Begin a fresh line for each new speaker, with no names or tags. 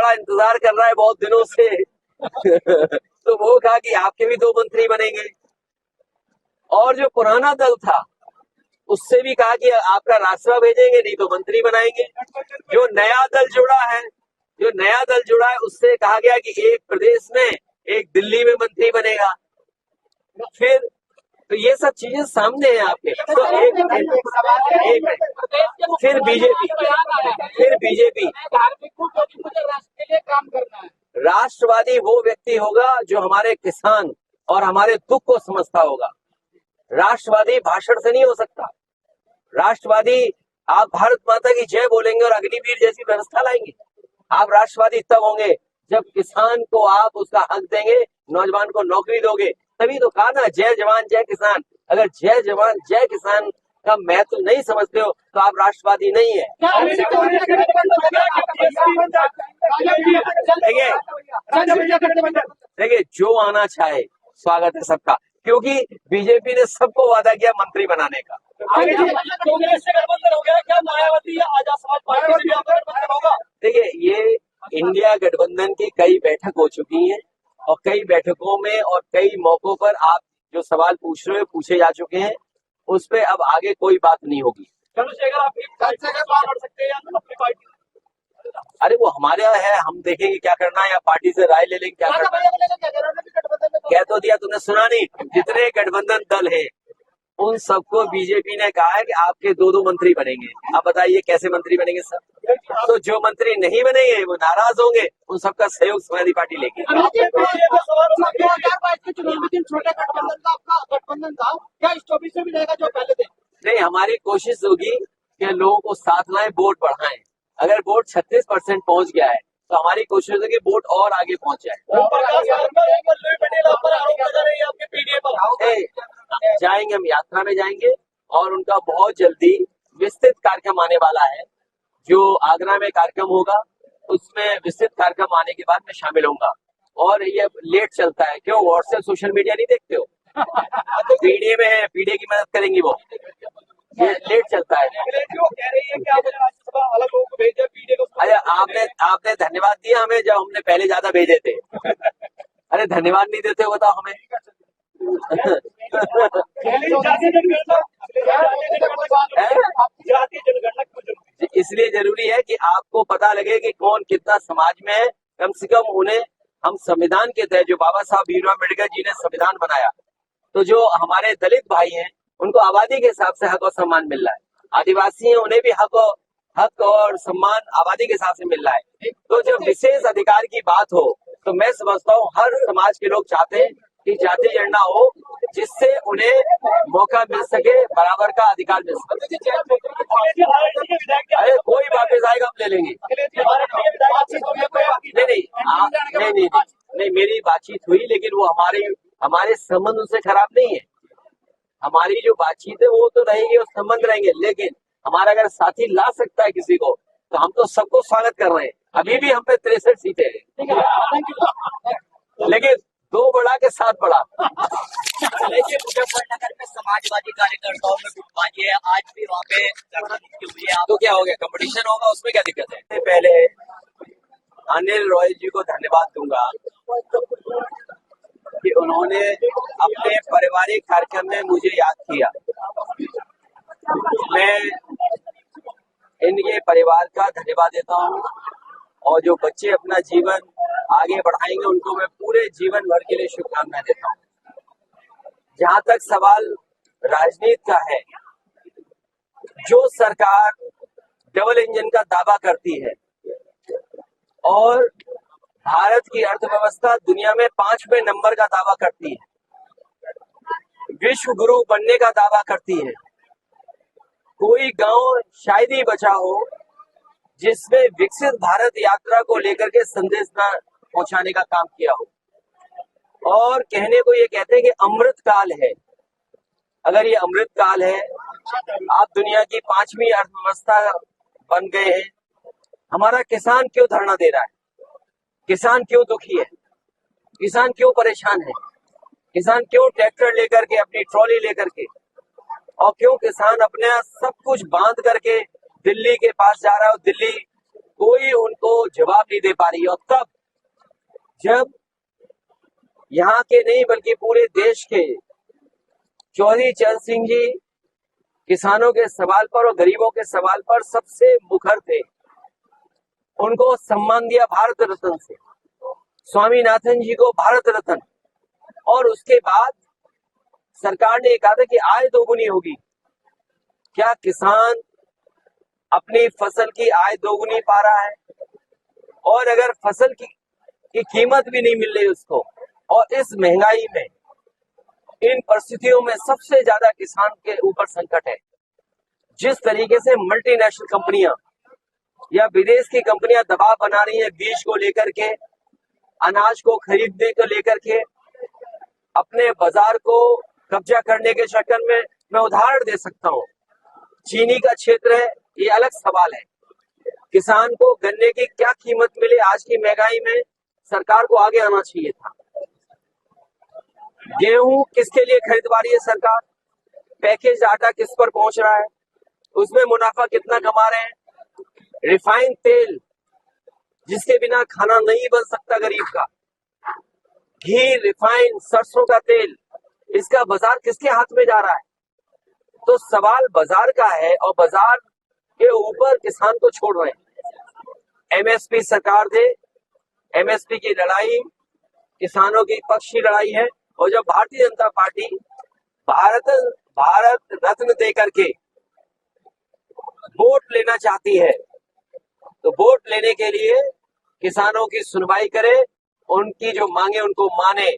बड़ा इंतजार कर रहा है बहुत दिनों से तो वो कहा कि आपके भी 2 मंत्री बनेंगे। और जो पुराना दल था उससे भी कहा कि आपका रास्ता भेजेंगे, नहीं तो मंत्री बनाएंगे। जो नया दल जुड़ा है उससे कहा गया कि एक प्रदेश में, एक दिल्ली में मंत्री बनेगा। फिर तो ये सब चीजें सामने हैं आपके। तो फिर बीजेपी राष्ट्रवादी वो व्यक्ति होगा जो हमारे किसान और हमारे दुख को समझता होगा। राष्ट्रवादी भाषण से नहीं हो सकता। राष्ट्रवादी, आप भारत माता की जय बोलेंगे और अग्निवीर जैसी व्यवस्था लाएंगे। आप राष्ट्रवादी तब होंगे जब किसान को आप उसका हक देंगे, नौजवान को नौकरी दोगे। तभी तो कहा ना, जय जवान जय किसान। अगर जय जवान जय किसान का महत्व नहीं समझते हो तो आप राष्ट्रवादी नहीं है। देखिए, जो आना चाहे स्वागत है सबका, क्योंकि बीजेपी ने सबको वादा किया मंत्री बनाने का।
कांग्रेस से गठबंधन हो गया क्या? मायावती या आजाद समाज पार्टी से भी आपका गठबंधन होगा?
देखिए, ये इंडिया गठबंधन की कई बैठक हो चुकी हैं और कई बैठकों में और कई मौकों पर आप जो सवाल पूछ रहे हो पूछे जा चुके हैं। उस पे अब आगे कोई बात नहीं होगी।
चंद्रशेखर आप कर सकते हैं या अपनी पार्टी?
अरे वो हमारे यहाँ है, हम देखेंगे क्या करना है, या पार्टी से राय ले लेंगे क्या करना है। कह तो दिया, तुमने सुना नहीं? जितने गठबंधन दल है उन सबको बीजेपी ने कहा है कि आपके 2 मंत्री बनेंगे। आप बताइए कैसे मंत्री बनेंगे सब? तो जो मंत्री नहीं बनेंगे वो नाराज होंगे, उन सबका सहयोग समाजवादी पार्टी लेगी।
छोटे गठबंधन का आपका गठबंधन था क्या? इस 24 में भी रहेगा जो पहले थे?
नहीं, हमारी कोशिश होगी कि लोगों को साथ लाएं, वोट बढ़ाएं। अगर वोट 36% पहुंच गया है तो हमारी कोशिश होगी वोट और आगे पहुंच जाए। जाएंगे, हम यात्रा में जाएंगे और उनका बहुत जल्दी विस्तृत कार्यक्रम आने वाला है। जो आगरा में कार्यक्रम होगा उसमें विस्तृत कार्यक्रम आने के बाद मैं शामिल होऊंगा। और ये लेट चलता है, क्यों? व्हाट्सएप सोशल मीडिया नहीं देखते हो? पीडीए में है, पीडीए की मदद करेंगी वो। ये लेट चलता है। अरे आपने धन्यवाद दिया हमें जब हमने पहले ज्यादा भेजे थे। अरे धन्यवाद नहीं देते हो बताओ हमें। इसलिए जरूरी है कि आपको पता लगे कि कौन कितना समाज में है। कम से कम उन्हें हम संविधान के तहत, जो बाबा साहब भीमराव अम्बेडकर जी ने संविधान बनाया, तो जो हमारे दलित भाई हैं उनको आबादी के हिसाब से हक और सम्मान मिल रहा है। आदिवासी हैं, उन्हें भी हक और सम्मान आबादी के हिसाब से मिल रहा है। तो जब विशेष अधिकार की बात हो तो मैं समझता हूँ हर समाज के लोग चाहते हैं कि जाति गणना हो, जिससे उन्हें मौका मिल सके, बराबर का अधिकार मिल सके। अरे कोई वापस आएगा हम ले लेंगे। नहीं, मेरी बातचीत हुई, लेकिन वो हमारे संबंध उनसे खराब नहीं है। हमारी जो बातचीत है वो तो रहेगी और संबंध रहेंगे, लेकिन हमारा अगर साथी ला सकता है किसी को तो हम तो सबको स्वागत कर रहे हैं। अभी भी हम पे 63 सीटें हैं, लेकिन 2 बढ़ा के 7 बढ़ा।
मुजफ्फरनगर में समाजवादी कार्यकर्ताओं में गुटबाजी है, आज भी वहाँ पे हुई है।
तो क्या हो गया? कंपटीशन होगा, उसमें क्या दिक्कत है? पहले अनिल रॉय जी को धन्यवाद दूंगा कि उन्होंने अपने पारिवारिक कार्यक्रम में मुझे याद किया। मैं इनके परिवार का धन्यवाद देता हूँ, और जो बच्चे अपना जीवन आगे बढ़ाएंगे उनको मैं पूरे जीवन भर के लिए शुभकामनाएं देता हूँ। जहां तक सवाल राजनीति का है, जो सरकार डबल इंजन का दावा करती है और भारत की अर्थव्यवस्था दुनिया में 5वें नंबर का दावा करती है, विश्व गुरु बनने का दावा करती है, कोई गांव शायद ही बचा हो जिसमें विकसित भारत यात्रा को लेकर के संदेश न पहुंचाने का काम किया हो, और कहने को ये कहते हैं कि अमृत काल है। अगर ये अमृत काल है, आप दुनिया की 5वीं अर्थव्यवस्था बन गए हैं, हमारा किसान क्यों धरना दे रहा है? किसान क्यों दुखी है? किसान क्यों परेशान है? किसान क्यों ट्रैक्टर लेकर के, अपनी ट्रॉली लेकर के, और क्यों किसान अपने सब कुछ बांध करके दिल्ली के पास जा रहा है, दिल्ली कोई उनको जवाब नहीं दे पा रही। और तब जब यहाँ के नहीं बल्कि पूरे देश के चौधरी चरण सिंह जी किसानों के सवाल पर और गरीबों के सवाल पर सबसे मुखर थे, उनको सम्मान दिया भारत रत्न से, स्वामीनाथन जी को भारत रत्न। और उसके बाद सरकार ने कहा था कि आय दोगुनी होगी। क्या किसान अपनी फसल की आय दोगुनी पा रहा है? और अगर फसल की कीमत भी नहीं मिल रही उसको, और इस महंगाई में, इन परिस्थितियों में सबसे ज्यादा किसान के ऊपर संकट है। जिस तरीके से मल्टीनेशनल कंपनियां या विदेश की कंपनियां दबाव बना रही हैं बीज को लेकर के, अनाज को खरीदने को लेकर के, अपने बाजार को कब्जा करने के चक्कर में, मैं उदाहरण दे सकता हूं, चीनी का क्षेत्र है, ये अलग सवाल है। किसान को गन्ने की क्या कीमत मिले आज की महंगाई में, सरकार को आगे आना चाहिए था। गेहूं किसके लिए खरीदवा रही है सरकार? पैकेज आटा किस पर पहुंच रहा है? उसमें मुनाफा कितना कमा रहे हैं? रिफाइंड तेल जिसके बिना खाना नहीं बन सकता गरीब का, घी, रिफाइंड, सरसों का तेल, इसका बाजार किसके हाथ में जा रहा है? तो सवाल बाजार का है और बाजार के ऊपर किसान को छोड़ रहे हैं। एमएसपी सरकार दे, एमएसपी की लड़ाई किसानों की पक्ष की लड़ाई है। और जब भारतीय जनता पार्टी भारत रत्न दे करके वोट लेना चाहती है, तो वोट लेने के लिए किसानों की सुनवाई करे, उनकी जो मांगे उनको माने।